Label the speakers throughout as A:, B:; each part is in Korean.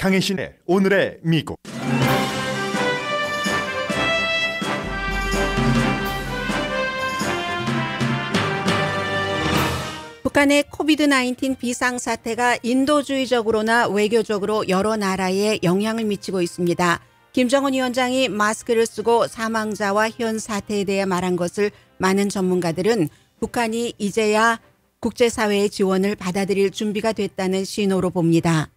A: 강혜신의 오늘의 미국.
B: 북한의 코비드-19 비상사태가 인도주의적으로나 외교적으로 여러 나라에 영향을 미치고 있습니다. 김정은 위원장이 마스크를 쓰고 사망자와 현 사태에 대해 말한 것을 많은 전문가들은 북한이 이제야 국제사회의 지원을 받아들일 준비가 됐다는 신호로 봅니다.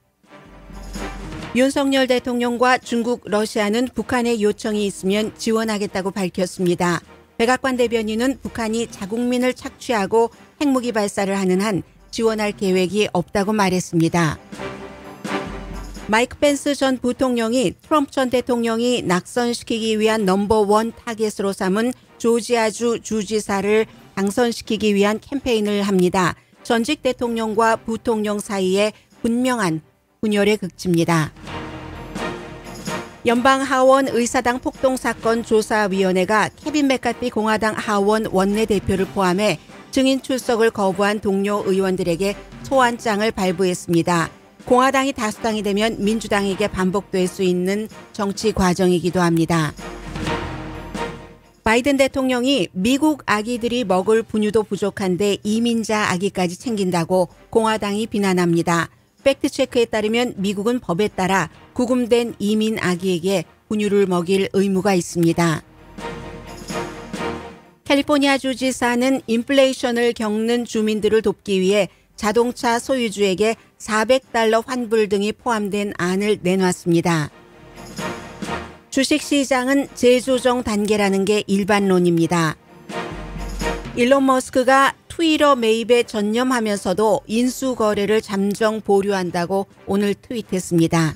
B: 윤석열 대통령과 중국, 러시아는 북한의 요청이 있으면 지원하겠다고 밝혔습니다. 백악관 대변인은 북한이 자국민을 착취하고 핵무기 발사를 하는 한 지원할 계획이 없다고 말했습니다. 마이크 펜스 전 부통령이 트럼프 전 대통령이 낙선시키기 위한 넘버원 타겟으로 삼은 조지아주 주지사를 당선시키기 위한 캠페인을 합니다. 전직 대통령과 부통령 사이에 분명한 분열의 극치입니다. 연방 하원 의사당 폭동 사건 조사위원회가 케빈 맥카티 공화당 하원 원내대표를 포함해 증인 출석을 거부한 동료 의원들에게 소환장을 발부했습니다. 공화당이 다수당이 되면 민주당에게 반복될 수 있는 정치 과정이기도 합니다. 바이든 대통령이 미국 아기들이 먹을 분유도 부족한데 이민자 아기까지 챙긴다고 공화당이 비난합니다. 팩트체크에 따르면 미국은 법에 따라 구금된 이민 아기에게 분유를 먹일 의무가 있습니다. 캘리포니아 주지사는 인플레이션을 겪는 주민들을 돕기 위해 자동차 소유주에게 $400 환불 등이 포함된 안을 내놨습니다. 주식시장은 재조정 단계라는 게 일반론입니다. 일론 머스크가 트위터 매입에 전념하면서도 인수거래를 잠정 보류한다고 오늘 트윗했습니다.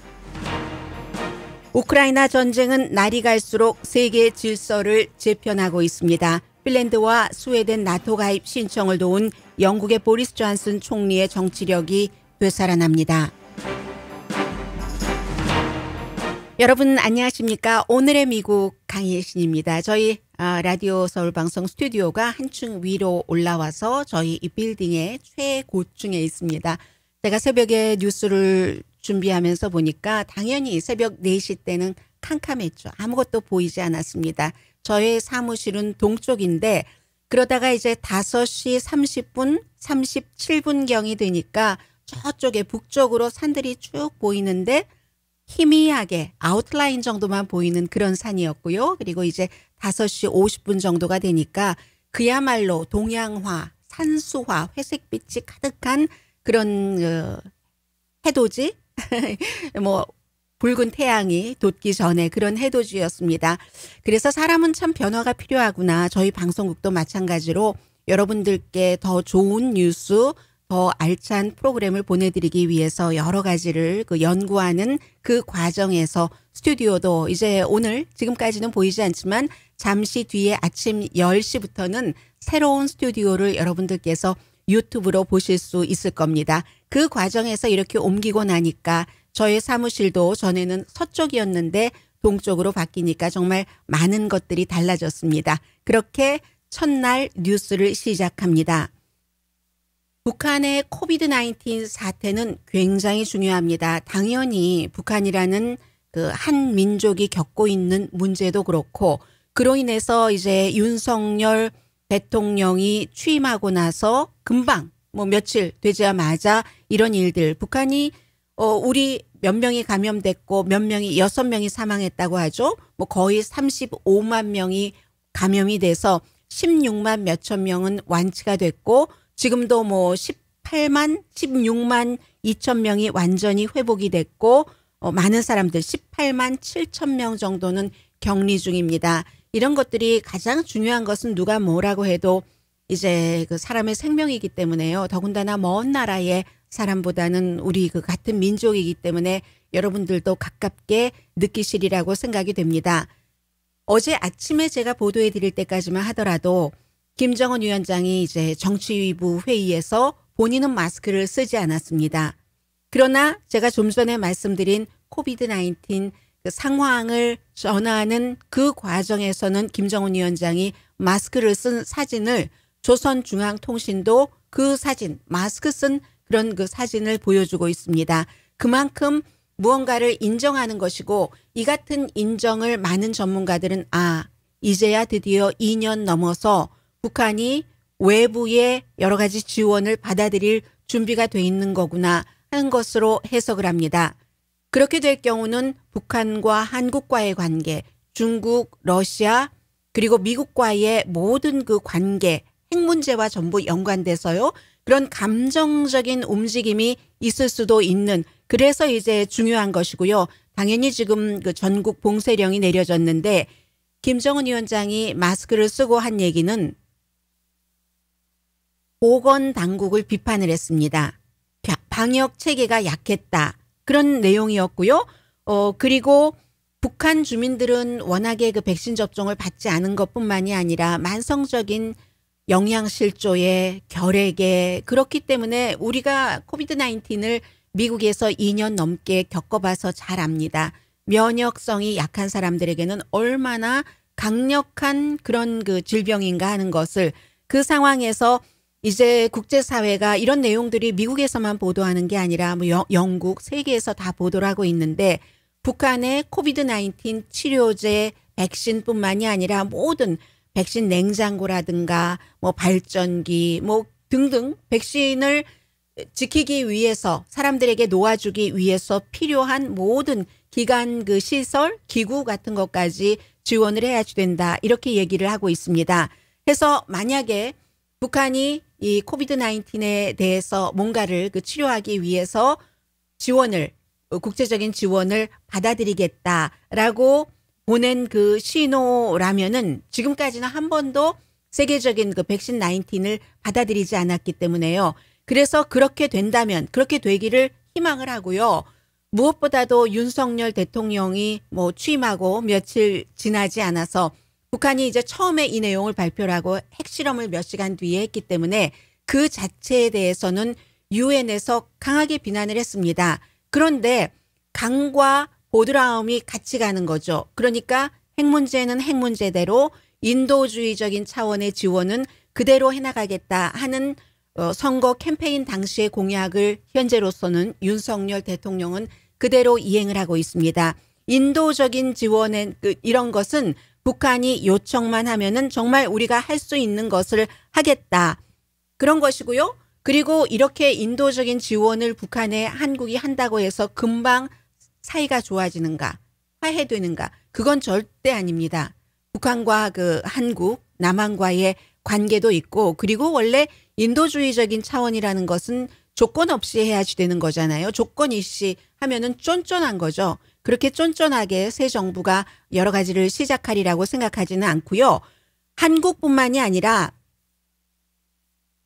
B: 우크라이나 전쟁은 날이 갈수록 세계 질서를 재편하고 있습니다. 핀란드와 스웨덴 나토 가입 신청을 도운 영국의 보리스 존슨 총리의 정치력이 되살아납니다. 여러분 안녕하십니까? 오늘의 미국 강혜신입니다. 저희 라디오 서울방송 스튜디오가 한층 위로 올라와서 저희 이 빌딩의 최고층에 있습니다. 제가 새벽에 뉴스를 준비하면서 보니까 당연히 새벽 4시 때는 캄캄했죠. 아무것도 보이지 않았습니다. 저의 사무실은 동쪽인데 그러다가 이제 5시 30분, 37분경이 되니까 저쪽에 북쪽으로 산들이 쭉 보이는데 희미하게 아웃라인 정도만 보이는 그런 산이었고요. 그리고 이제 5시 50분 정도가 되니까 그야말로 동양화, 산수화, 회색빛이 가득한 그런 해돋이 뭐 붉은 태양이 돋기 전에 그런 해돋이였습니다. 그래서 사람은 참 변화가 필요하구나. 저희 방송국도 마찬가지로 여러분들께 더 좋은 뉴스, 더 알찬 프로그램을 보내드리기 위해서 여러 가지를 연구하는 그 과정에서 스튜디오도 이제 오늘 지금까지는 보이지 않지만 잠시 뒤에 아침 10시부터는 새로운 스튜디오를 여러분들께서 유튜브로 보실 수 있을 겁니다. 그 과정에서 이렇게 옮기고 나니까 저의 사무실도 전에는 서쪽이었는데 동쪽으로 바뀌니까 정말 많은 것들이 달라졌습니다. 그렇게 첫날 뉴스를 시작합니다. 북한의 코비드-19 사태는 굉장히 중요합니다. 당연히 북한이라는 그 한 민족이 겪고 있는 문제도 그렇고 그로 인해서 이제 윤석열 대통령이 취임하고 나서 금방 뭐 며칠 되자마자 이런 일들 북한이 우리 몇 명이 감염됐고 몇 명이 6명이 사망했다고 하죠. 뭐 거의 35만 명이 감염이 돼서 16만 몇천 명은 완치가 됐고 지금도 뭐 16만 2천 명이 완전히 회복이 됐고 많은 사람들 18만 7천 명 정도는 격리 중입니다. 이런 것들이 가장 중요한 것은 누가 뭐라고 해도 이제 그 사람의 생명이기 때문에요. 더군다나 먼 나라의 사람보다는 우리 그 같은 민족이기 때문에 여러분들도 가깝게 느끼시리라고 생각이 됩니다. 어제 아침에 제가 보도해 드릴 때까지만 하더라도 김정은 위원장이 이제 정치위부 회의에서 본인은 마스크를 쓰지 않았습니다. 그러나 제가 좀 전에 말씀드린 코비드-19 그 상황을 전하는 그 과정에서는 김정은 위원장이 마스크를 쓴 사진을 조선중앙통신도 그 사진, 마스크 쓴 그런 그 사진을 보여주고 있습니다. 그만큼 무언가를 인정하는 것이고 이 같은 인정을 많은 전문가들은 이제야 드디어 2년 넘어서 북한이 외부의 여러 가지 지원을 받아들일 준비가 돼 있는 거구나 하는 것으로 해석을 합니다. 그렇게 될 경우는 북한과 한국과의 관계, 중국, 러시아 그리고 미국과의 모든 그 관계, 핵 문제와 전부 연관돼서요. 그런 감정적인 움직임이 있을 수도 있는 그래서 이제 중요한 것이고요. 당연히 지금 그 전국 봉쇄령이 내려졌는데 김정은 위원장이 마스크를 쓰고 한 얘기는 보건당국을 비판을 했습니다. 방역 체계가 약했다. 그런 내용이었고요. 그리고 북한 주민들은 워낙에 그 백신 접종을 받지 않은 것뿐만이 아니라 만성적인 영양실조에 결핵에 그렇기 때문에 우리가 코비드-19을 미국에서 2년 넘게 겪어봐서 잘 압니다. 면역성이 약한 사람들에게는 얼마나 강력한 그런 그 질병인가 하는 것을 그 상황에서 이제 국제사회가 이런 내용들이 미국에서만 보도하는 게 아니라 뭐 영국, 세계에서 다 보도를 하고 있는데 북한의 코비드-19 치료제, 백신뿐만이 아니라 모든 백신 냉장고라든가 뭐 발전기 뭐 등등 백신을 지키기 위해서 사람들에게 놓아주기 위해서 필요한 모든 기관 그 시설, 기구 같은 것까지 지원을 해야 된다. 이렇게 얘기를 하고 있습니다. 해서 만약에 북한이 이 코비드-19에 대해서 뭔가를 그 치료하기 위해서 지원을 국제적인 지원을 받아들이겠다라고 보낸 그 신호라면은 지금까지는 한 번도 세계적인 그 백신 19을 받아들이지 않았기 때문에요. 그래서 그렇게 된다면 그렇게 되기를 희망을 하고요. 무엇보다도 윤석열 대통령이 뭐 취임하고 며칠 지나지 않아서 북한이 이제 처음에 이 내용을 발표를 하고 핵실험을 몇 시간 뒤에 했기 때문에 그 자체에 대해서는 유엔에서 강하게 비난을 했습니다. 그런데 강과 보드라움이 같이 가는 거죠. 그러니까 핵 문제는 핵 문제대로 인도주의적인 차원의 지원은 그대로 해나가겠다 하는 선거 캠페인 당시의 공약을 현재로서는 윤석열 대통령은 그대로 이행을 하고 있습니다. 인도적인 지원에 이런 것은 북한이 요청만 하면은 정말 우리가 할 수 있는 것을 하겠다. 그런 것이고요. 그리고 이렇게 인도적인 지원을 북한에 한국이 한다고 해서 금방 사이가 좋아지는가, 화해되는가? 그건 절대 아닙니다. 북한과 그 한국, 남한과의 관계도 있고 그리고 원래 인도주의적인 차원이라는 것은 조건 없이 해야지 되는 거잖아요. 조건 있이 하면은 쫀쫀한 거죠. 그렇게 쫀쫀하게 새 정부가 여러 가지를 시작하리라고 생각하지는 않고요. 한국뿐만이 아니라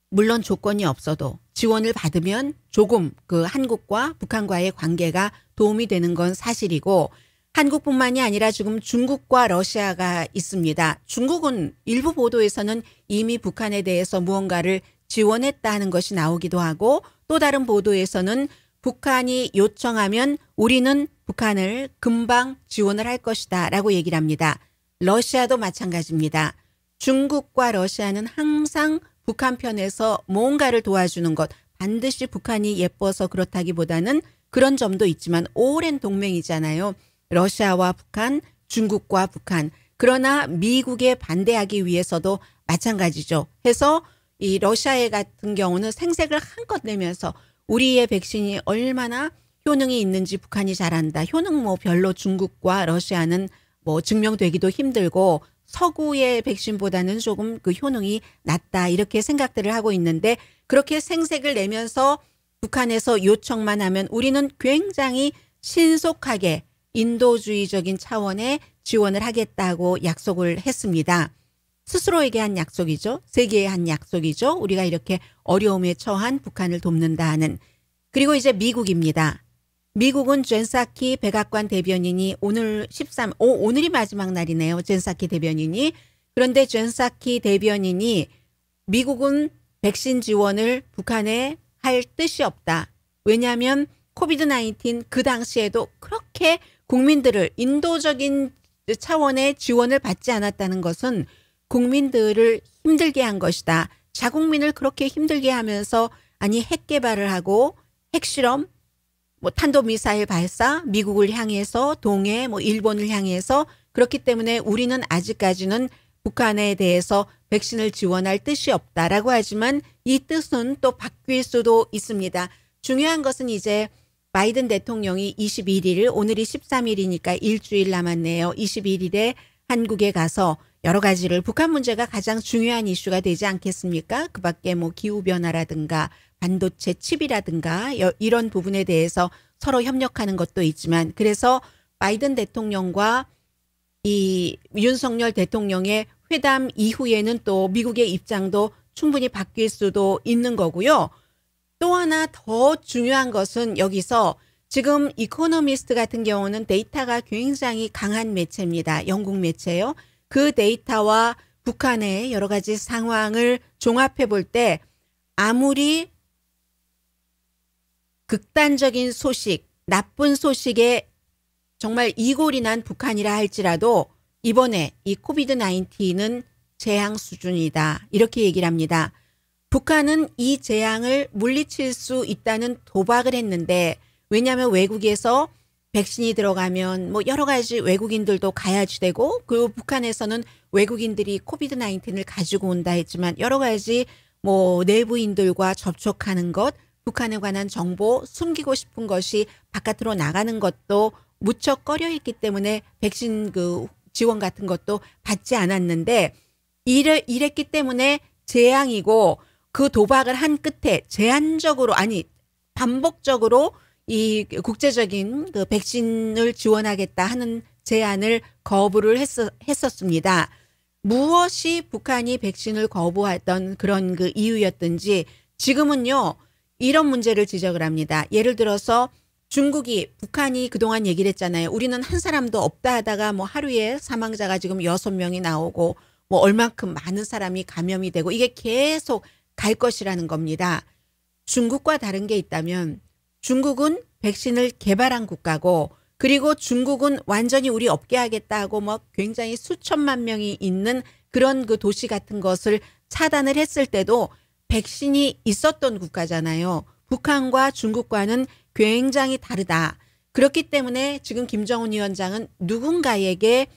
B: 물론 조건이 없어도 지원을 받으면 조금 그 한국과 북한과의 관계가 도움이 되는 건 사실이고 한국뿐만이 아니라 지금 중국과 러시아가 있습니다. 중국은 일부 보도에서는 이미 북한에 대해서 무언가를 지원했다는 것이 나오기도 하고 또 다른 보도에서는 북한이 요청하면 우리는 북한을 금방 지원을 할 것이다 라고 얘기를 합니다. 러시아도 마찬가지입니다. 중국과 러시아는 항상 북한 편에서 뭔가를 도와주는 것 반드시 북한이 예뻐서 그렇다기보다는 그런 점도 있지만 오랜 동맹이잖아요. 러시아와 북한, 중국과 북한. 그러나 미국에 반대하기 위해서도 마찬가지죠. 해서 이 러시아 같은 경우는 생색을 한껏 내면서 우리의 백신이 얼마나 효능이 있는지 북한이 잘 안다. 효능 뭐 별로 중국과 러시아는 뭐 증명되기도 힘들고 서구의 백신보다는 조금 그 효능이 낮다. 이렇게 생각들을 하고 있는데 그렇게 생색을 내면서 북한에서 요청만 하면 우리는 굉장히 신속하게 인도주의적인 차원의 지원을 하겠다고 약속을 했습니다. 스스로에게 한 약속이죠. 세계에 한 약속이죠. 우리가 이렇게 어려움에 처한 북한을 돕는다 하는. 그리고 이제 미국입니다. 미국은 젠 사키 백악관 대변인이 오늘이 마지막 날이네요. 젠 사키 대변인이. 그런데 젠 사키 대변인이 미국은 백신 지원을 북한에 할 뜻이 없다. 왜냐하면 코비드-19 그 당시에도 그렇게 국민들을 인도적인 차원의 지원을 받지 않았다는 것은 국민들을 힘들게 한 것이다. 자국민을 그렇게 힘들게 하면서 아니 핵 개발을 하고 핵실험 뭐 탄도미사일 발사, 미국을 향해서 동해, 뭐 일본을 향해서 그렇기 때문에 우리는 아직까지는 북한에 대해서 백신을 지원할 뜻이 없다라고 하지만 이 뜻은 또 바뀔 수도 있습니다. 중요한 것은 이제 바이든 대통령이 21일, 오늘이 13일이니까 일주일 남았네요. 21일에 한국에 가서 여러 가지를 북한 문제가 가장 중요한 이슈가 되지 않겠습니까? 그 밖에 뭐 기후변화라든가 반도체 칩이라든가 이런 부분에 대해서 서로 협력하는 것도 있지만 그래서 바이든 대통령과 이 윤석열 대통령의 회담 이후에는 또 미국의 입장도 충분히 바뀔 수도 있는 거고요. 또 하나 더 중요한 것은 여기서 지금 이코노미스트 같은 경우는 데이터가 굉장히 강한 매체입니다. 영국 매체요. 그 데이터와 북한의 여러 가지 상황을 종합해 볼 때 아무리 극단적인 소식, 나쁜 소식에 정말 이골이 난 북한이라 할지라도 이번에 이 코비드 19은 재앙 수준이다. 이렇게 얘기를 합니다. 북한은 이 재앙을 물리칠 수 있다는 도박을 했는데 왜냐하면 외국에서 백신이 들어가면 뭐 여러 가지 외국인들도 가야지 되고 그리고 북한에서는 외국인들이 코비드 19을 가지고 온다 했지만 여러 가지 뭐 내부인들과 접촉하는 것, 북한에 관한 정보 숨기고 싶은 것이 바깥으로 나가는 것도 무척 꺼려했기 때문에 백신 그 지원 같은 것도 받지 않았는데 이랬기 때문에 재앙이고 그 도박을 한 끝에 제한적으로 아니 반복적으로 이 국제적인 그 백신을 지원하겠다 하는 제안을 거부를 했었습니다. 무엇이 북한이 백신을 거부했던 그런 그 이유였든지 지금은요 이런 문제를 지적을 합니다. 예를 들어서 중국이 북한이 그동안 얘기를 했잖아요. 우리는 한 사람도 없다 하다가 뭐 하루에 사망자가 지금 6명이 나오고 뭐 얼만큼 많은 사람이 감염이 되고 이게 계속 갈 것이라는 겁니다. 중국과 다른 게 있다면 중국은 백신을 개발한 국가고 그리고 중국은 완전히 우리 없게 하겠다 하고 뭐 굉장히 수천만 명이 있는 그런 그 도시 같은 것을 차단을 했을 때도 백신이 있었던 국가잖아요. 북한과 중국과는 굉장히 다르다. 그렇기 때문에 지금 김정은 위원장은 누군가에게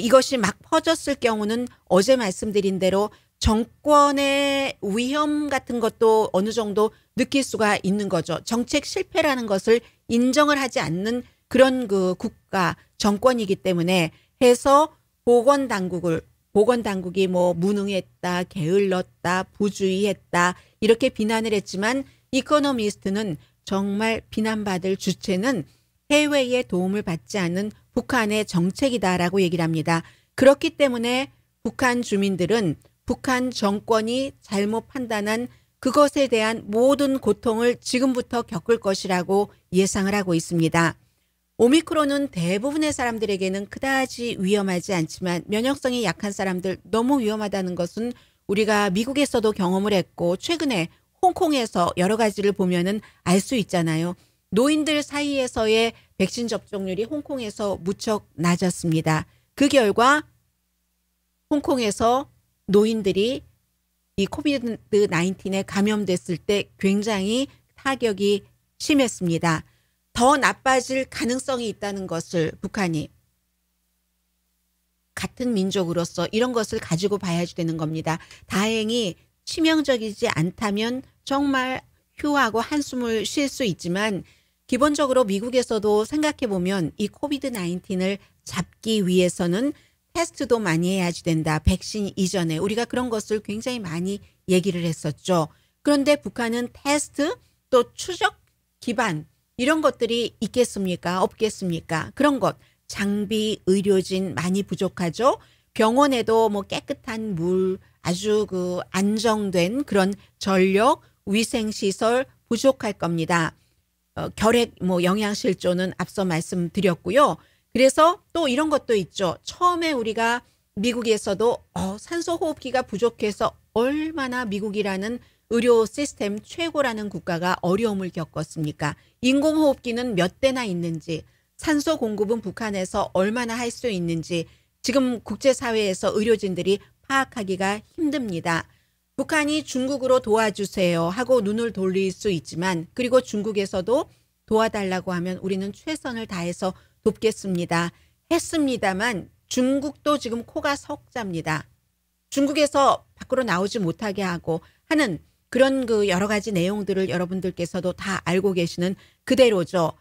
B: 이것이 막 퍼졌을 경우는 어제 말씀드린 대로 정권의 위험 같은 것도 어느 정도 느낄 수가 있는 거죠. 정책 실패라는 것을 인정을 하지 않는 그런 그 국가 정권이기 때문에 해서 보건당국이 뭐 무능했다, 게을렀다, 부주의했다 이렇게 비난을 했지만 이코노미스트는 정말 비난받을 주체는 해외의 도움을 받지 않는 북한의 정책이다라고 얘기를 합니다. 그렇기 때문에 북한 주민들은 북한 정권이 잘못 판단한 그것에 대한 모든 고통을 지금부터 겪을 것이라고 예상을 하고 있습니다. 오미크론은 대부분의 사람들에게는 그다지 위험하지 않지만 면역성이 약한 사람들 너무 위험하다는 것은 우리가 미국에서도 경험을 했고 최근에 홍콩에서 여러 가지를 보면은 알 수 있잖아요. 노인들 사이에서의 백신 접종률이 홍콩에서 무척 낮았습니다. 그 결과 홍콩에서 노인들이 이 코비드 19에 감염됐을 때 굉장히 타격이 심했습니다. 더 나빠질 가능성이 있다는 것을 북한이 같은 민족으로서 이런 것을 가지고 봐야지 되는 겁니다. 다행히 치명적이지 않다면 정말 휴하고 한숨을 쉴 수 있지만 기본적으로 미국에서도 생각해 보면 이 코비드 19을 잡기 위해서는 테스트도 많이 해야지 된다. 백신 이전에 우리가 그런 것을 굉장히 많이 얘기를 했었죠. 그런데 북한은 테스트 또 추적 기반 이런 것들이 있겠습니까? 없겠습니까? 그런 것 장비, 의료진 많이 부족하죠. 병원에도 뭐 깨끗한 물, 아주 그 안정된 그런 전력, 위생시설 부족할 겁니다. 결핵, 뭐 영양실조는 앞서 말씀드렸고요. 그래서 또 이런 것도 있죠. 처음에 우리가 미국에서도 산소호흡기가 부족해서 얼마나 미국이라는 의료 시스템 최고라는 국가가 어려움을 겪었습니까? 인공호흡기는 몇 대나 있는지, 산소 공급은 북한에서 얼마나 할 수 있는지 지금 국제사회에서 의료진들이 파악하기가 힘듭니다. 북한이 중국으로 도와주세요 하고 눈을 돌릴 수 있지만 그리고 중국에서도 도와달라고 하면 우리는 최선을 다해서 돕겠습니다. 했습니다만 중국도 지금 코가 석자입니다. 중국에서 밖으로 나오지 못하게 하고 하는 그런 그 여러 가지 내용들을 여러분들께서도 다 알고 계시는 그대로죠.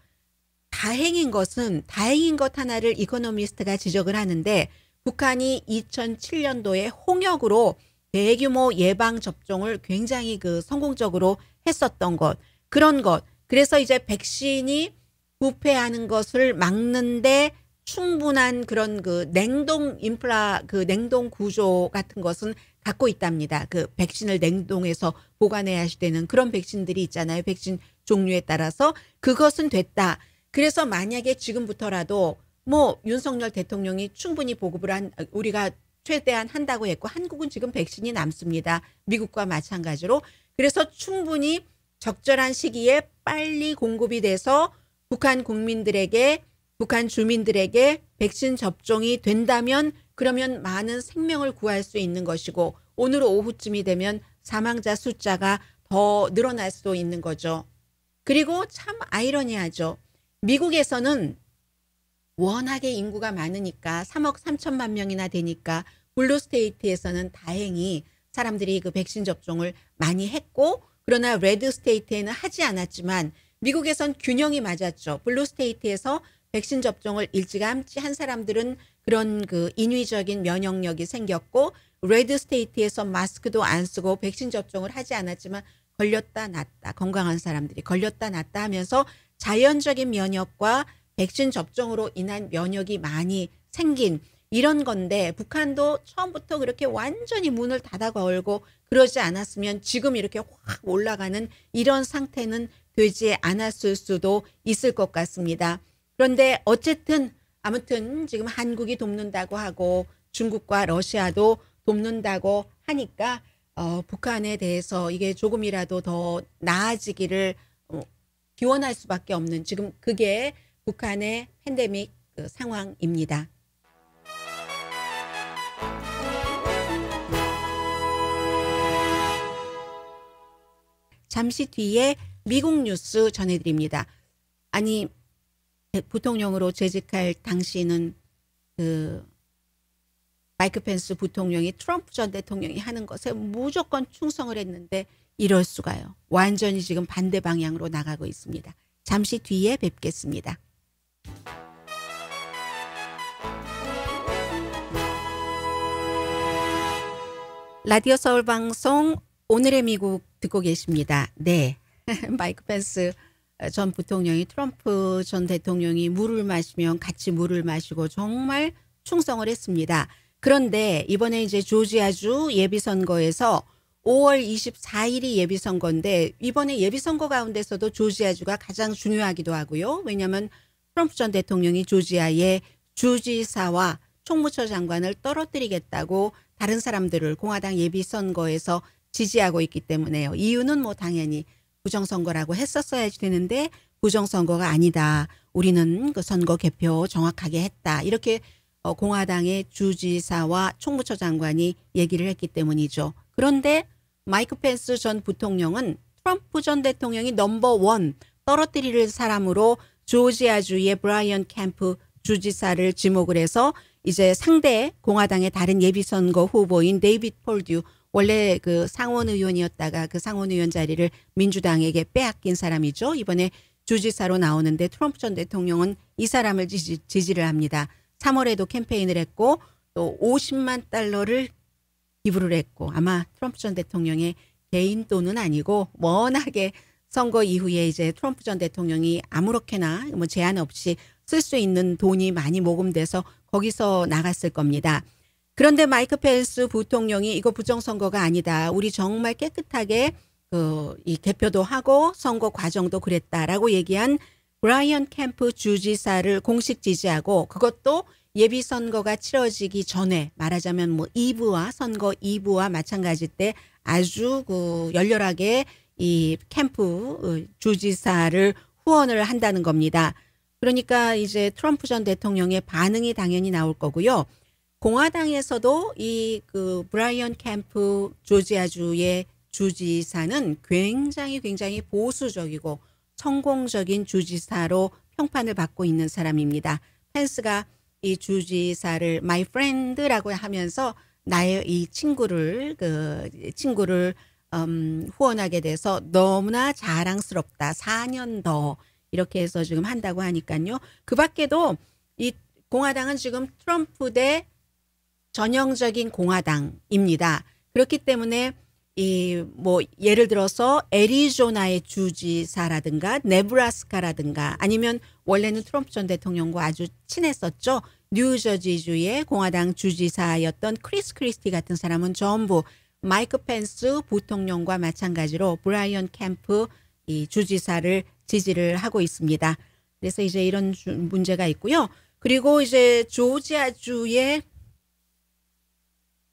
B: 다행인 것 하나를 이코노미스트가 지적을 하는데 북한이 2007년도에 홍역으로 대규모 예방 접종을 굉장히 그 성공적으로 했었던 것, 그런 것. 그래서 이제 백신이 부패하는 것을 막는데 충분한 그런 그 냉동 인프라, 그 냉동 구조 같은 것은 갖고 있답니다. 그 백신을 냉동해서 보관해야 되는 그런 백신들이 있잖아요. 백신 종류에 따라서 그것은 됐다. 그래서 만약에 지금부터라도 뭐 윤석열 대통령이 충분히 보급을 우리가 최대한 한다고 했고 한국은 지금 백신이 남습니다. 미국과 마찬가지로. 그래서 충분히 적절한 시기에 빨리 공급이 돼서 북한 국민들에게 북한 주민들에게 백신 접종이 된다면 그러면 많은 생명을 구할 수 있는 것이고 오늘 오후쯤이 되면 사망자 숫자가 더 늘어날 수도 있는 거죠. 그리고 참 아이러니하죠. 미국에서는 워낙에 인구가 많으니까 3억 3천만 명이나 되니까 블루스테이트에서는 다행히 사람들이 그 백신 접종을 많이 했고 그러나 레드스테이트에는 하지 않았지만 미국에선 균형이 맞았죠. 블루스테이트에서 백신 접종을 일찌감치 한 사람들은 그런 그 인위적인 면역력이 생겼고 레드스테이트에서 마스크도 안 쓰고 백신 접종을 하지 않았지만 걸렸다 낫다 건강한 사람들이 걸렸다 낫다 하면서 자연적인 면역과 백신 접종으로 인한 면역이 많이 생긴 이런 건데 북한도 처음부터 그렇게 완전히 문을 닫아 걸고 그러지 않았으면 지금 이렇게 확 올라가는 이런 상태는 되지 않았을 수도 있을 것 같습니다. 그런데 어쨌든 아무튼 지금 한국이 돕는다고 하고 중국과 러시아도 돕는다고 하니까 북한에 대해서 이게 조금이라도 더 나아지기를 기원할 수밖에 없는 지금 그게 북한의 팬데믹 그 상황입니다. 잠시 뒤에 미국 뉴스 전해드립니다. 아니 부통령으로 재직할 당시는 그 마이크 펜스 부통령이 트럼프 전 대통령이 하는 것에 무조건 충성을 했는데 이럴 수가요. 완전히 지금 반대 방향으로 나가고 있습니다. 잠시 뒤에 뵙겠습니다. 라디오 서울 방송 오늘의 미국 듣고 계십니다. 네. 마이크 펜스 전 부통령이 트럼프 전 대통령이 물을 마시면 같이 물을 마시고 정말 충성을 했습니다. 그런데 이번에 이제 조지아주 예비선거에서 5월 24일이 예비선거인데 이번에 예비선거 가운데서도 조지아주가 가장 중요하기도 하고요. 왜냐하면 트럼프 전 대통령이 조지아의 주지사와 총무처 장관을 떨어뜨리겠다고 다른 사람들을 공화당 예비선거에서 지지하고 있기 때문에요. 이유는 뭐 당연히 부정선거라고 했었어야지 되는데 부정선거가 아니다. 우리는 그 선거 개표 정확하게 했다. 이렇게 공화당의 주지사와 총무처 장관이 얘기를 했기 때문이죠. 그런데 마이크 펜스 전 부통령은 트럼프 전 대통령이 넘버원 떨어뜨릴 사람으로 조지아주의 브라이언 캠프 주지사를 지목을 해서 이제 상대 공화당의 다른 예비선거 후보인 데이비드 폴듀 원래 그 상원 의원이었다가 그 상원 의원 자리를 민주당에게 빼앗긴 사람이죠. 이번에 주지사로 나오는데 트럼프 전 대통령은 이 사람을 지지를 합니다. 3월에도 캠페인을 했고 또 50만 달러를 기부를 했고 아마 트럼프 전 대통령의 개인 돈은 아니고 워낙에 선거 이후에 이제 트럼프 전 대통령이 아무렇게나 뭐 제한 없이 쓸 수 있는 돈이 많이 모금돼서 거기서 나갔을 겁니다. 그런데 마이크 펜스 부통령이 이거 부정선거가 아니다. 우리 정말 깨끗하게 이 개표도 하고 선거 과정도 그랬다라고 얘기한 브라이언 캠프 주지사를 공식 지지하고 그것도 예비선거가 치러지기 전에 말하자면 뭐 선거 2부와 마찬가지 때 아주 그 열렬하게 이 캠프 주지사를 후원을 한다는 겁니다. 그러니까 이제 트럼프 전 대통령의 반응이 당연히 나올 거고요. 공화당에서도 이 그 브라이언 캠프 조지아주의 주지사는 굉장히 보수적이고 성공적인 주지사로 평판을 받고 있는 사람입니다. 펜스가 이 주지사를 my friend라고 하면서 나의 이 친구를 후원하게 돼서 너무나 자랑스럽다. 4년 더 이렇게 해서 지금 한다고 하니까요. 그 밖에도 이 공화당은 지금 트럼프 대 전형적인 공화당입니다. 그렇기 때문에 예를 들어서 애리조나의 주지사라든가 네브라스카라든가 아니면 원래는 트럼프 전 대통령과 아주 친했었죠. 뉴저지주의 공화당 주지사였던 크리스 크리스티 같은 사람은 전부 마이크 펜스 부통령과 마찬가지로 브라이언 캠프 이 주지사를 지지를 하고 있습니다. 그래서 이제 이런 문제가 있고요. 그리고 이제 조지아주의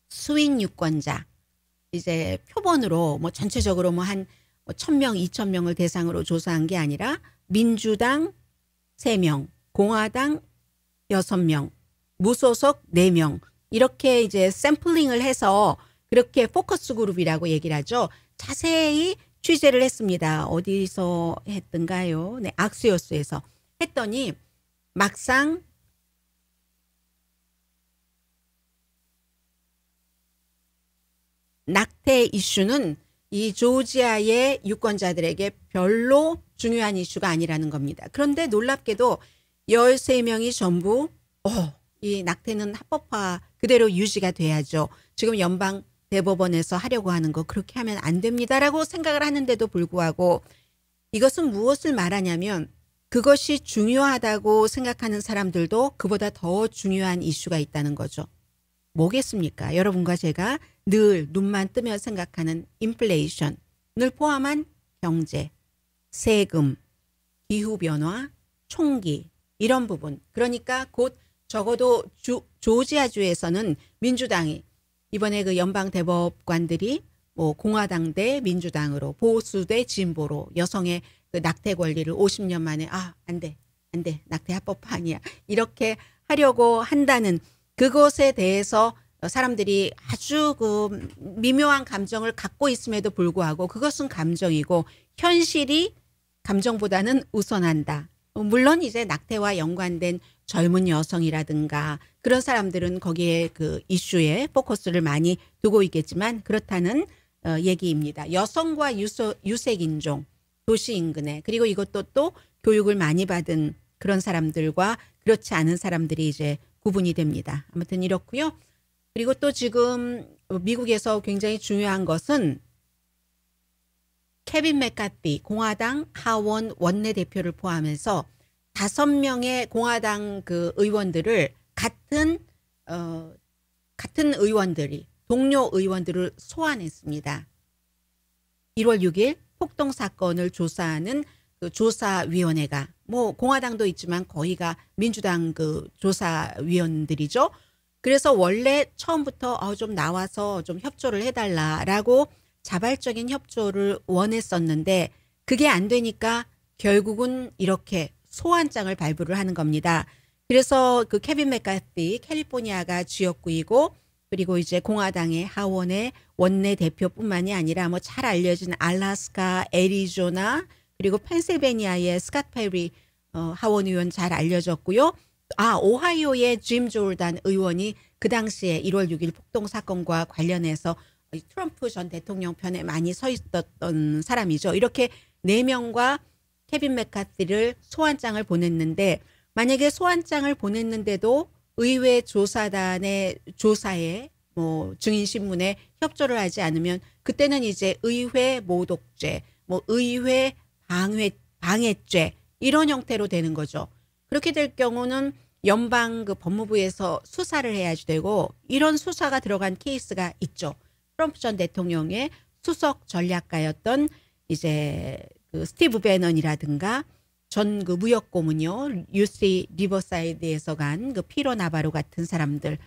B: 스윙 유권자 이제 표본으로 전체적으로 한 1,000명, 2,000명을 대상으로 조사한 게 아니라 민주당 3명, 공화당 6명, 무소속 4명 이렇게 이제 샘플링을 해서 그렇게 포커스 그룹이라고 얘기를 하죠. 자세히 취재를 했습니다. 어디서 했던가요? 네, 악스요스에서 했더니 막상 낙태 이슈는 이 조지아의 유권자들에게 별로 중요한 이슈가 아니라는 겁니다. 그런데 놀랍게도 13명이 전부 이 낙태는 합법화 그대로 유지가 돼야죠. 지금 연방 대법원에서 하려고 하는 거 그렇게 하면 안 됩니다라고 생각을 하는데도 불구하고 이것은 무엇을 말하냐면 그것이 중요하다고 생각하는 사람들도 그보다 더 중요한 이슈가 있다는 거죠. 뭐겠습니까? 여러분과 제가 늘 눈만 뜨면 생각하는 인플레이션을 포함한 경제, 세금, 기후변화, 총기 이런 부분. 그러니까 곧 적어도 조지아주에서는 민주당이 이번에 그 연방 대법관들이 공화당 대 민주당으로 보수 대 진보로 여성의 그 낙태 권리를 50년 만에 안 돼. 낙태 합법화 아니야. 이렇게 하려고 한다는 그것에 대해서 사람들이 아주 그 미묘한 감정을 갖고 있음에도 불구하고 그것은 감정이고 현실이 감정보다는 우선한다. 물론 이제 낙태와 연관된 젊은 여성이라든가 그런 사람들은 거기에 그 이슈에 포커스를 많이 두고 있겠지만 그렇다는 얘기입니다. 여성과 유색인종, 도시 인근에 그리고 이것도 또 교육을 많이 받은 그런 사람들과 그렇지 않은 사람들이 이제 구분이 됩니다. 아무튼 이렇고요. 그리고 또 지금 미국에서 굉장히 중요한 것은 케빈 맥카티 공화당 하원 원내대표를 포함해서 5명의 공화당 그 의원들을 같은 의원들이 동료 의원들을 소환했습니다. 1월 6일 폭동 사건을 조사하는 그 조사위원회가 공화당도 있지만 거의가 민주당 그 조사위원들이죠. 그래서 원래 처음부터 좀 나와서 좀 협조를 해달라라고 자발적인 협조를 원했었는데 그게 안 되니까 결국은 이렇게 소환장을 발부를 하는 겁니다. 그래서 그 케빈 맥카티 캘리포니아가 지역구이고 그리고 이제 공화당의 하원의 원내대표뿐만이 아니라 잘 알려진 알래스카, 애리조나 그리고 펜실베니아의 스캇 페리 하원 의원 잘 알려졌고요. 오하이오의 짐 조르단 의원이 그 당시에 1월 6일 폭동 사건과 관련해서 트럼프 전 대통령 편에 많이 서 있었던 사람이죠. 이렇게 4명과 케빈 맥카티를 소환장을 보냈는데 만약에 소환장을 보냈는데도 의회 조사단의 조사에 증인 신문에 협조를 하지 않으면 그때는 이제 의회 모독죄, 의회 방해죄 이런 형태로 되는 거죠. 그렇게 될 경우는 연방 그 법무부에서 수사를 해야지 되고 이런 수사가 들어간 케이스가 있죠. 트럼프 전 대통령의 수석 전략가였던 이제 그 스티브 배넌이라든가 전 그 무역 고문요 UC 리버사이드에서 간 그 피로 나바로 같은 사람들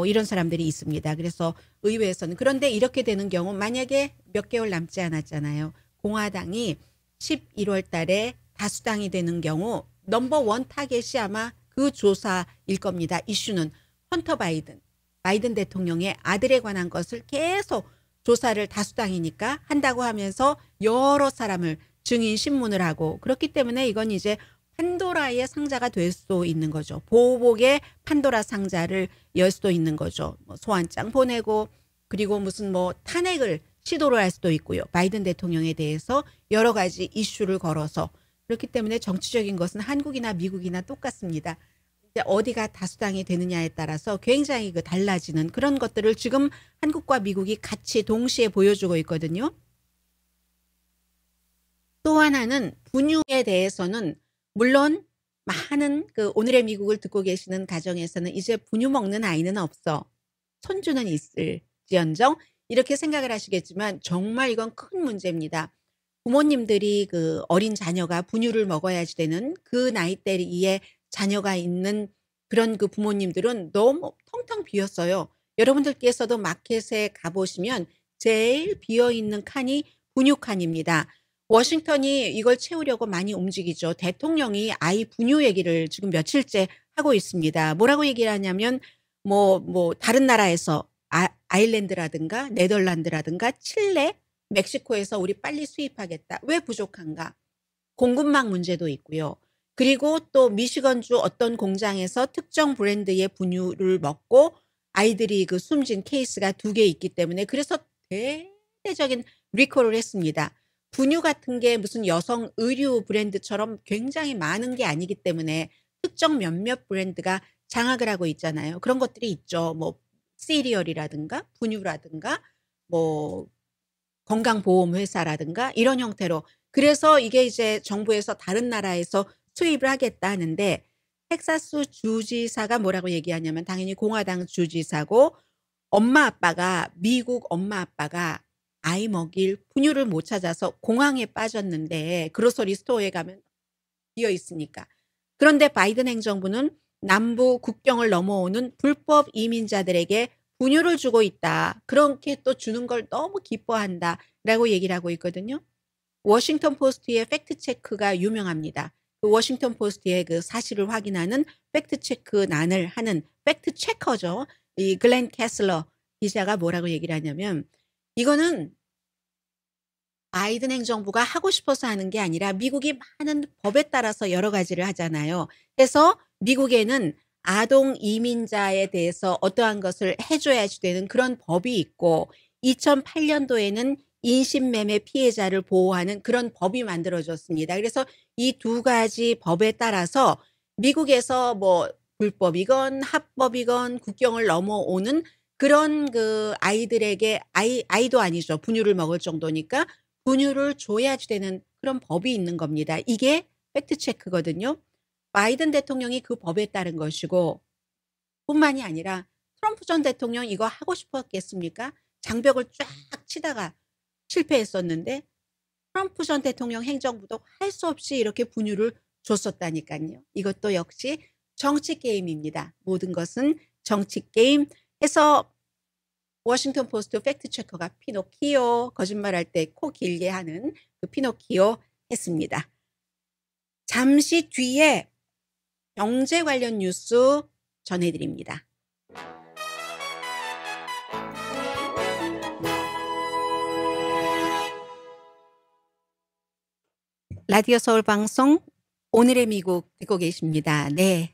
B: 이런 사람들이 있습니다. 그래서 의회에서는 그런데 이렇게 되는 경우 만약에 몇 개월 남지 않았잖아요. 공화당이 11월 달에 다수당이 되는 경우 넘버원 타겟이 아마 그 조사일 겁니다. 이슈는 헌터 바이든 대통령의 아들에 관한 것을 계속 조사를 다수당이니까 한다고 하면서 여러 사람을 증인 신문을 하고 그렇기 때문에 이건 이제 판도라의 상자가 될 수도 있는 거죠. 보복의 판도라 상자를 열 수도 있는 거죠. 뭐 소환장 보내고 그리고 무슨 뭐 탄핵을 시도를 할 수도 있고요. 바이든 대통령에 대해서 여러 가지 이슈를 걸어서 그렇기 때문에 정치적인 것은 한국이나 미국이나 똑같습니다. 이제 어디가 다수당이 되느냐에 따라서 굉장히 그 달라지는 그런 것들을 지금 한국과 미국이 같이 동시에 보여주고 있거든요. 또 하나는 분유에 대해서는 물론 많은 그 오늘의 미국을 듣고 계시는 가정에서는 이제 분유 먹는 아이는 없어. 손주는 있을지언정 이렇게 생각을 하시겠지만 정말 이건 큰 문제입니다. 부모님들이 그 어린 자녀가 분유를 먹어야지 되는 그 나이대에 자녀가 있는 그런 그 부모님들은 너무 텅텅 비었어요. 여러분들께서도 마켓에 가보시면 제일 비어있는 칸이 분유 칸입니다. 워싱턴이 이걸 채우려고 많이 움직이죠. 대통령이 아이 분유 얘기를 지금 며칠째 하고 있습니다. 뭐라고 얘기를 하냐면 뭐 다른 나라에서 아일랜드라든가 네덜란드라든가 칠레, 멕시코에서 우리 빨리 수입하겠다. 왜 부족한가? 공급망 문제도 있고요. 그리고 또 미시건주 어떤 공장에서 특정 브랜드의 분유를 먹고 아이들이 그 숨진 케이스가 2개 있기 때문에 그래서 대대적인 리콜을 했습니다. 분유 같은 게 무슨 여성 의류 브랜드처럼 굉장히 많은 게 아니기 때문에 특정 몇몇 브랜드가 장악을 하고 있잖아요. 그런 것들이 있죠. 뭐 시리얼이라든가 분유라든가 뭐 건강보험회사라든가 이런 형태로. 그래서 이게 이제 정부에서 다른 나라에서 수입을 하겠다 하는데 텍사스 주지사가 뭐라고 얘기하냐면 당연히 공화당 주지사고 미국 엄마 아빠가 아이 먹일 분유를 못 찾아서 공황에 빠졌는데 그로서리 스토어에 가면 비어 있으니까. 그런데 바이든 행정부는 남부 국경을 넘어오는 불법 이민자들에게 분유를 주고 있다. 그렇게 또 주는 걸 너무 기뻐한다라고 얘기를 하고 있거든요. 워싱턴 포스트의 팩트체크가 유명합니다. 그 워싱턴 포스트의 그 사실을 확인하는 팩트체크난을 하는 팩트체커죠. 이 글렌 캐슬러 기자가 뭐라고 얘기를 하냐면 이거는 바이든 행정부가 하고 싶어서 하는 게 아니라 미국이 많은 법에 따라서 여러 가지를 하잖아요. 그래서 미국에는 아동 이민자에 대해서 어떠한 것을 해줘야지 되는 그런 법이 있고 2008년도에는 인신매매 피해자를 보호하는 그런 법이 만들어졌습니다. 그래서 이 2가지 법에 따라서 미국에서 뭐 불법이건 합법이건 국경을 넘어오는 그런 그 아이들에게 아이도 아니죠. 분유를 먹을 정도니까 분유를 줘야지 되는 그런 법이 있는 겁니다. 이게 팩트체크거든요. 바이든 대통령이 그 법에 따른 것이고 뿐만이 아니라 트럼프 전 대통령 이거 하고 싶었겠습니까? 장벽을 쫙 치다가 실패했었는데 트럼프 전 대통령 행정부도 할 수 없이 이렇게 분유를 줬었다니까요. 이것도 역시 정치 게임입니다. 모든 것은 정치 게임 해서 워싱턴 포스트 팩트체커가 피노키오 거짓말할 때 코 길게 하는 그 피노키오 했습니다. 잠시 뒤에 경제 관련 뉴스 전해드립니다. 라디오 서울 방송 오늘의 미국 듣고 계십니다. 네.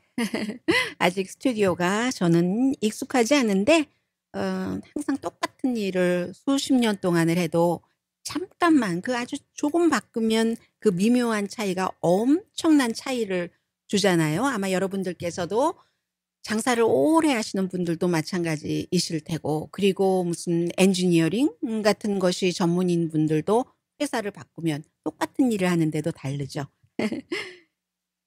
B: 아직 스튜디오가 저는 익숙하지 않은데 항상 똑같은 일을 수십 년 동안을 해도 잠깐만 그 아주 조금 바꾸면 그 미묘한 차이가 엄청난 차이를 주잖아요. 아마 여러분들께서도 장사를 오래 하시는 분들도 마찬가지이실 테고 그리고 무슨 엔지니어링 같은 것이 전문인 분들도 회사를 바꾸면 똑같은 일을 하는데도 다르죠.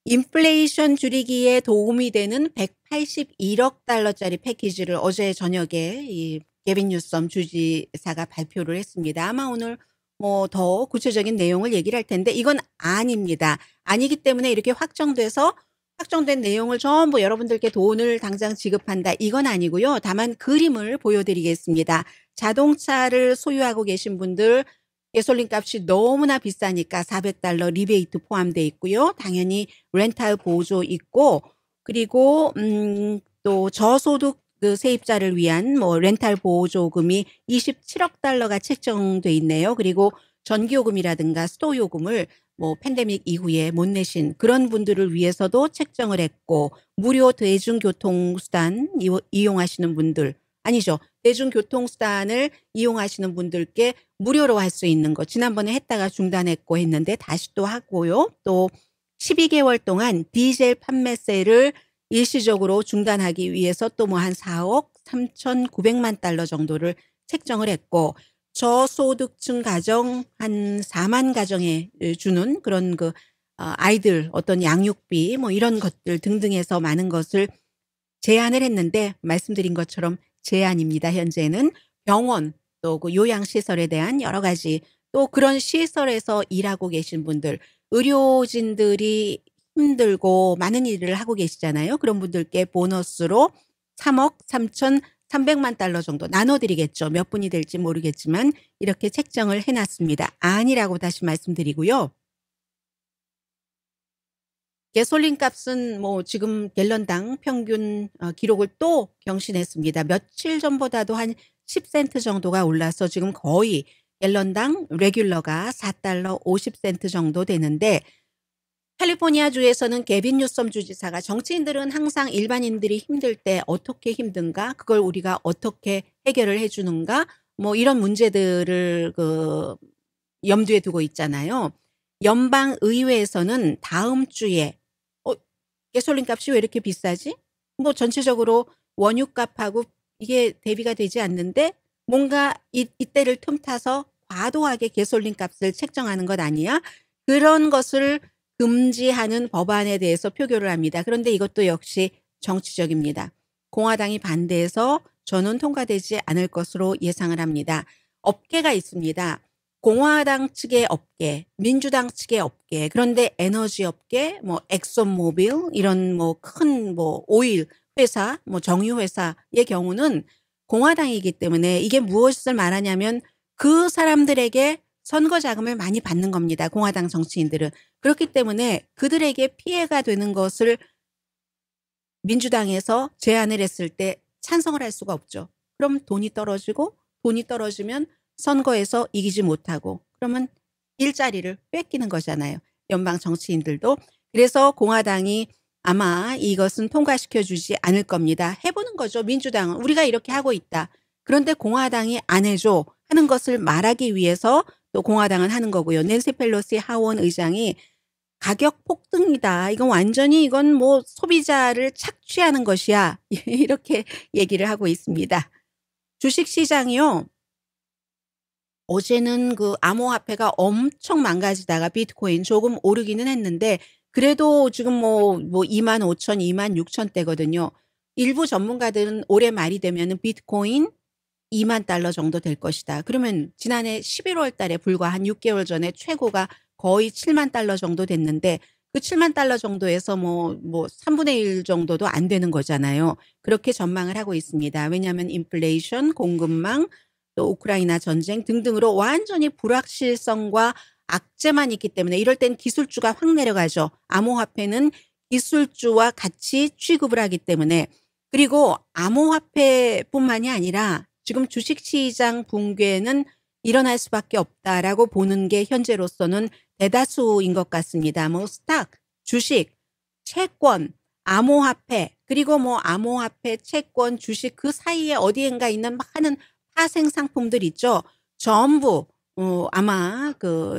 B: 인플레이션 줄이기에 도움이 되는 181억 달러짜리 패키지를 어제 저녁에 이 게빈 뉴섬 주지사가 발표를 했습니다. 아마 오늘 뭐 더 구체적인 내용을 얘기를 할 텐데 이건 아닙니다. 아니기 때문에 이렇게 확정된 내용을 전부 여러분들께 돈을 당장 지급한다. 이건 아니고요. 다만 그림을 보여드리겠습니다. 자동차를 소유하고 계신 분들 가솔린 값이 너무나 비싸니까 $400 리베이트 포함되어 있고요. 당연히 렌탈 보조 있고 그리고 또 저소득 그 세입자를 위한 뭐 렌탈 보조금이 $27억 달러가 책정돼 있네요. 그리고 전기요금이라든가 수도요금을 뭐 팬데믹 이후에 못 내신 그런 분들을 위해서도 책정을 했고, 무료 대중교통수단 이용하시는 분들, 아니죠. 대중교통수단을 이용하시는 분들께 무료로 할 수 있는 거 지난번에 했다가 중단했고 했는데 다시 또 하고요. 또 12개월 동안 디젤 판매세를 일시적으로 중단하기 위해서 또 뭐 한 4억 3,900만 달러 정도를 책정을 했고, 저소득층 가정 한 4만 가정에 주는 그런 아이들 어떤 양육비 뭐 이런 것들 등등 해서 많은 것을 제안을 했는데, 말씀드린 것처럼 제안입니다. 현재는 병원 또 그 요양시설에 대한 여러 가지, 또 그런 시설에서 일하고 계신 분들, 의료진들이 힘들고 많은 일을 하고 계시잖아요. 그런 분들께 보너스로 3억 3,300만 달러 정도 나눠드리겠죠. 몇 분이 될지 모르겠지만 이렇게 책정을 해놨습니다. 아니라고 다시 말씀드리고요. 가솔린 값은 뭐 지금 갤런당 평균 기록을 또 경신했습니다. 며칠 전보다도 한 10센트 정도가 올라서 지금 거의 갤런당 레귤러가 4달러 50센트 정도 되는데, 캘리포니아주에서는 게빈 뉴섬 주지사가 정치인들은 항상 일반인들이 힘들 때 어떻게 힘든가, 그걸 우리가 어떻게 해결을 해주는가, 뭐 이런 문제들을 염두에 두고 있잖아요. 연방 의회에서는 다음 주에 가솔린 값이 왜 이렇게 비싸지? 뭐 전체적으로 원유값하고 이게 대비가 되지 않는데 뭔가 이때를 틈타서 과도하게 가솔린 값을 책정하는 것 아니야? 그런 것을 금지하는 법안에 대해서 표결을 합니다. 그런데 이것도 역시 정치적입니다. 공화당이 반대해서 저는 통과되지 않을 것으로 예상을 합니다. 업계가 있습니다. 공화당 측의 업계, 민주당 측의 업계, 그런데 에너지 업계, 뭐 엑소모빌 이런 뭐 큰 뭐 오일 회사, 뭐 정유 회사의 경우는 공화당이기 때문에 이게 무엇을 말하냐면 그 사람들에게 선거 자금을 많이 받는 겁니다. 공화당 정치인들은. 그렇기 때문에 그들에게 피해가 되는 것을 민주당에서 제안을 했을 때 찬성을 할 수가 없죠. 그럼 돈이 떨어지고, 돈이 떨어지면 선거에서 이기지 못하고, 그러면 일자리를 뺏기는 거잖아요. 연방 정치인들도. 그래서 공화당이 아마 이것은 통과시켜 주지 않을 겁니다. 해보는 거죠. 민주당은 우리가 이렇게 하고 있다. 그런데 공화당이 안 해줘 하는 것을 말하기 위해서 또 공화당은 하는 거고요. 낸시 펠로시 하원 의장이 가격 폭등이다. 이건 완전히 이건 뭐 소비자를 착취하는 것이야. 이렇게 얘기를 하고 있습니다. 주식시장이요. 어제는 그 암호화폐가 엄청 망가지다가 비트코인 조금 오르기는 했는데 그래도 지금 뭐 25,000, 26,000대거든요. 일부 전문가들은 올해 말이 되면은 비트코인 2만 달러 정도 될 것이다. 그러면 지난해 11월 달에 불과 한 6개월 전에 최고가 거의 7만 달러 정도 됐는데 그 7만 달러 정도에서 뭐 3분의 1 정도도 안 되는 거잖아요. 그렇게 전망을 하고 있습니다. 왜냐하면 인플레이션, 공급망, 또 우크라이나 전쟁 등등으로 완전히 불확실성과 악재만 있기 때문에 이럴 땐 기술주가 확 내려가죠. 암호화폐는 기술주와 같이 취급을 하기 때문에. 그리고 암호화폐뿐만이 아니라 지금 주식시장 붕괴는 일어날 수밖에 없다라고 보는 게 현재로서는 대다수인 것 같습니다. 뭐 스탁, 주식, 채권, 암호화폐, 그리고 뭐 암호화폐, 채권, 주식 그 사이에 어디엔가 있는 많은 파생 상품들 있죠. 전부 아마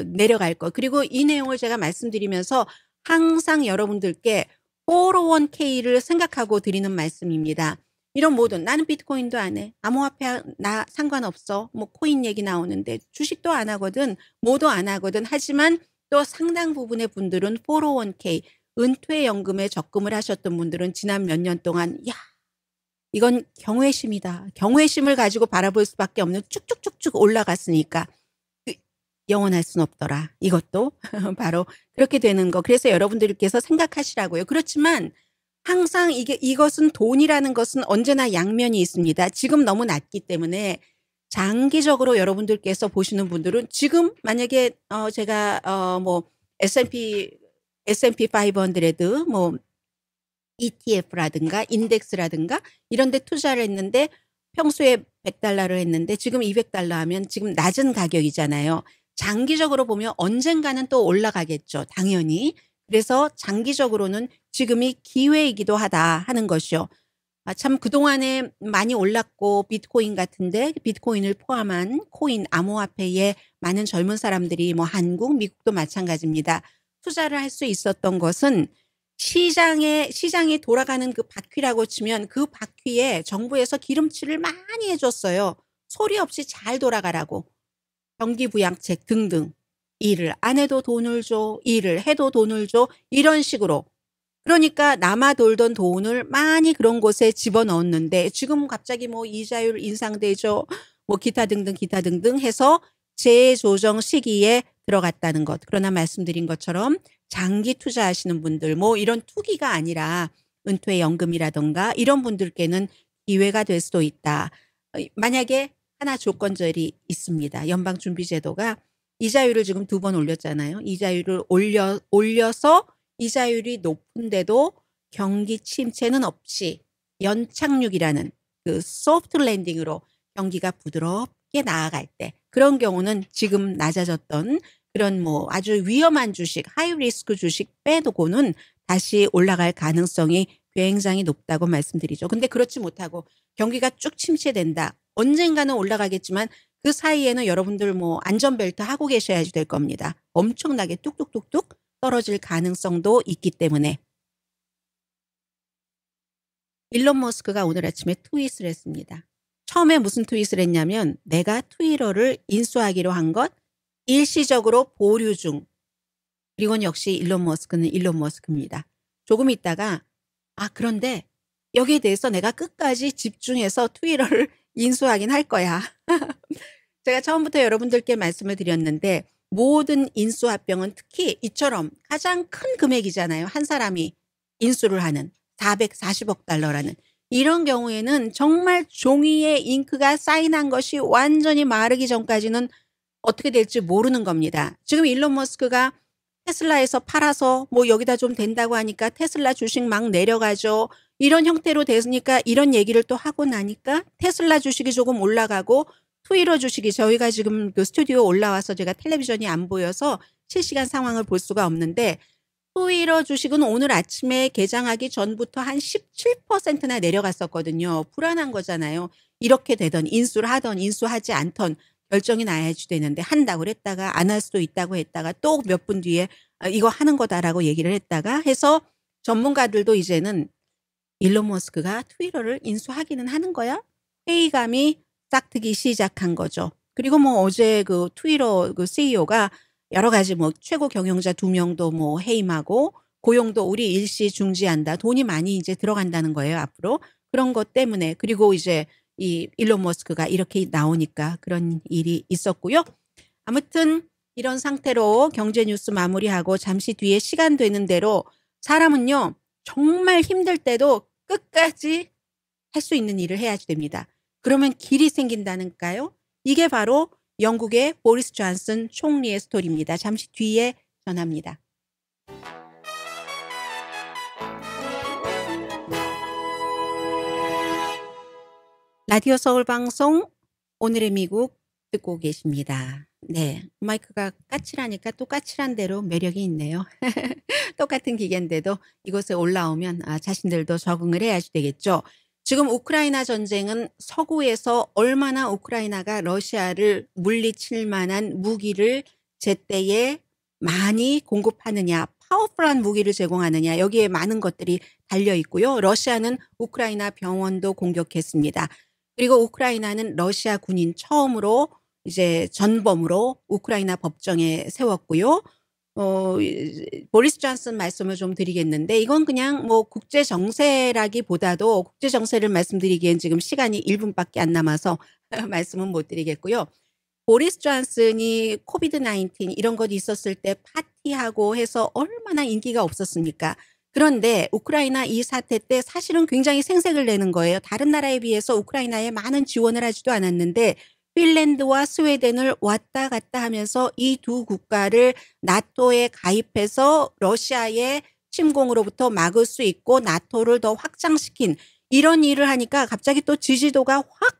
B: 내려갈 거. 그리고 이 내용을 제가 말씀드리면서 항상 여러분들께 401k를 생각하고 드리는 말씀입니다. 이런 모든, 나는 비트코인도 안 해. 암호화폐 나 상관없어. 뭐 코인 얘기 나오는데 주식도 안 하거든. 뭐도 안 하거든. 하지만 또 상당 부분의 분들은 401k, 은퇴연금에 적금을 하셨던 분들은 지난 몇 년 동안 이건 경외심이다. 경외심을 가지고 바라볼 수밖에 없는 쭉쭉쭉쭉 올라갔으니까 영원할 순 없더라. 이것도 바로 그렇게 되는 거. 그래서 여러분들께서 생각하시라고요. 그렇지만 항상 이것은 돈이라는 것은 언제나 양면이 있습니다. 지금 너무 낮기 때문에 장기적으로 여러분들께서 보시는 분들은 지금 만약에 제가 뭐 S&P 500 뭐 ETF라든가 인덱스라든가 이런 데 투자를 했는데 평소에 $100를 했는데 지금 $200 하면 지금 낮은 가격이잖아요. 장기적으로 보면 언젠가는 또 올라가겠죠. 당연히. 그래서 장기적으로는 지금이 기회이기도 하다 하는 것이요. 참 그동안에 많이 올랐고 비트코인 같은데 비트코인을 포함한 코인 암호화폐에 많은 젊은 사람들이 뭐 한국, 미국도 마찬가지입니다. 투자를 할 수 있었던 것은 시장이 돌아가는 그 바퀴라고 치면 그 바퀴에 정부에서 기름칠을 많이 해줬어요. 소리 없이 잘 돌아가라고. 경기부양책 등등. 일을 안 해도 돈을 줘, 일을 해도 돈을 줘, 이런 식으로. 그러니까 남아 돌던 돈을 많이 그런 곳에 집어넣었는데 지금 갑자기 뭐 이자율 인상되죠. 뭐 기타 등등 해서 재조정 시기에 들어갔다는 것. 그러나 말씀드린 것처럼 장기 투자하시는 분들 뭐 이런 투기가 아니라 은퇴연금이라던가 이런 분들께는 기회가 될 수도 있다. 만약에 하나 조건절이 있습니다. 연방준비제도가 이자율을 지금 2번 올렸잖아요. 이자율을 올려서 이자율이 높은데도 경기 침체는 없이 연착륙이라는 그 소프트 랜딩으로 경기가 부드럽게 나아갈 때 그런 경우는 지금 낮아졌던 그런 뭐 아주 위험한 주식, 하이 리스크 주식 빼두고는 다시 올라갈 가능성이 굉장히 높다고 말씀드리죠. 근데 그렇지 못하고 경기가 쭉 침체된다. 언젠가는 올라가겠지만 그 사이에는 여러분들 뭐 안전벨트 하고 계셔야지 될 겁니다. 엄청나게 뚝뚝뚝뚝 떨어질 가능성도 있기 때문에. 일론 머스크가 오늘 아침에 트윗을 했습니다. 처음에 무슨 트윗을 했냐면 내가 트위터를 인수하기로 한 것 일시적으로 보류 중. 그리고는 역시 일론 머스크는 일론 머스크입니다. 조금 있다가 그런데 여기에 대해서 내가 끝까지 집중해서 트위터를 인수하긴 할 거야. 제가 처음부터 여러분들께 말씀을 드렸는데 모든 인수합병은 특히 이처럼 가장 큰 금액이잖아요. 한 사람이 인수를 하는 440억 달러라는. 이런 경우에는 정말 종이에 잉크가 사인한 것이 완전히 마르기 전까지는 어떻게 될지 모르는 겁니다. 지금 일론 머스크가 테슬라에서 팔아서 뭐 여기다 좀 된다고 하니까 테슬라 주식 막 내려가죠. 이런 형태로 됐으니까 이런 얘기를 또 하고 나니까 테슬라 주식이 조금 올라가고 트위터 주식이 저희가 지금 그 스튜디오 올라와서 제가 텔레비전이 안 보여서 실시간 상황을 볼 수가 없는데 트위터 주식은 오늘 아침에 개장하기 전부터 한 17%나 내려갔었거든요. 불안한 거잖아요. 이렇게 되던 인수를 하던 인수하지 않던 결정이 나야지 되는데 한다고 그랬다가 안 할 수도 있다고 했다가 또 몇 분 뒤에 이거 하는 거다라고 얘기를 했다가 해서 전문가들도 이제는 일론 머스크가 트위터를 인수하기는 하는 거야? 회의감이 싹트기 시작한 거죠. 그리고 뭐 어제 그 트위터 그 CEO가 여러 가지 뭐 최고 경영자 2명도 뭐 해임하고 고용도 우리 일시 중지한다. 돈이 많이 이제 들어간다는 거예요, 앞으로. 그런 것 때문에. 그리고 이제 이 일론 머스크가 이렇게 나오니까 그런 일이 있었고요. 아무튼 이런 상태로 경제 뉴스 마무리하고 잠시 뒤에 시간 되는 대로 사람은요, 정말 힘들 때도 끝까지 할 수 있는 일을 해야지 됩니다. 그러면 길이 생긴다니까요. 이게 바로 영국의 보리스 존슨 총리의 스토리입니다. 잠시 뒤에 전합니다. 라디오 서울 방송 오늘의 미국 듣고 계십니다. 네, 마이크가 까칠하니까 또 까칠한 대로 매력이 있네요. 똑같은 기계인데도 이곳에 올라오면 자신들도 적응을 해야지 되겠죠. 지금 우크라이나 전쟁은 서구에서 얼마나 우크라이나가 러시아를 물리칠 만한 무기를 제때에 많이 공급하느냐, 파워풀한 무기를 제공하느냐, 여기에 많은 것들이 달려 있고요. 러시아는 우크라이나 병원도 공격했습니다. 그리고 우크라이나는 러시아 군인 처음으로 이제 전범으로 우크라이나 법정에 세웠고요. 보리스 존슨 말씀을 좀 드리겠는데 이건 그냥 뭐 국제 정세라기보다도 국제 정세를 말씀드리기엔 지금 시간이 1분밖에 안 남아서 말씀은 못 드리겠고요. 보리스 존슨이 코비드 19 이런 것 있었을 때 파티하고 해서 얼마나 인기가 없었습니까? 그런데 우크라이나 이 사태 때 사실은 굉장히 생색을 내는 거예요. 다른 나라에 비해서 우크라이나에 많은 지원을 하지도 않았는데 핀란드와 스웨덴을 왔다 갔다 하면서 이 두 국가를 나토에 가입해서 러시아의 침공으로부터 막을 수 있고 나토를 더 확장시킨 이런 일을 하니까 갑자기 또 지지도가 확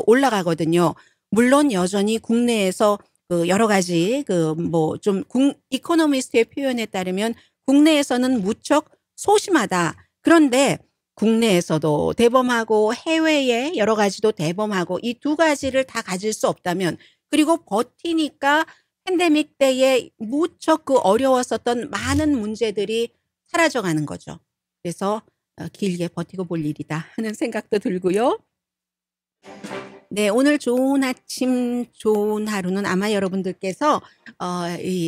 B: 올라가거든요. 물론 여전히 국내에서 그 여러 가지 그 뭐 좀 이코노미스트의 표현에 따르면 국내에서는 무척 소심하다. 그런데 국내에서도 대범하고 해외에 여러 가지도 대범하고 이 두 가지를 다 가질 수 없다면 그리고 버티니까 팬데믹 때에 무척 그 어려웠었던 많은 문제들이 사라져가는 거죠. 그래서 길게 버티고 볼 일이다 하는 생각도 들고요. 네, 오늘 좋은 아침, 좋은 하루는 아마 여러분들께서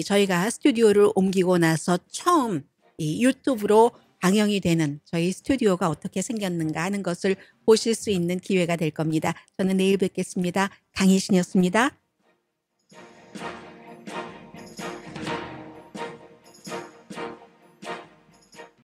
B: 저희가 스튜디오를 옮기고 나서 처음 이 유튜브로 방영이 되는 저희 스튜디오가 어떻게 생겼는가 하는 것을 보실 수 있는 기회가 될 겁니다. 저는 내일 뵙겠습니다. 강희신이었습니다.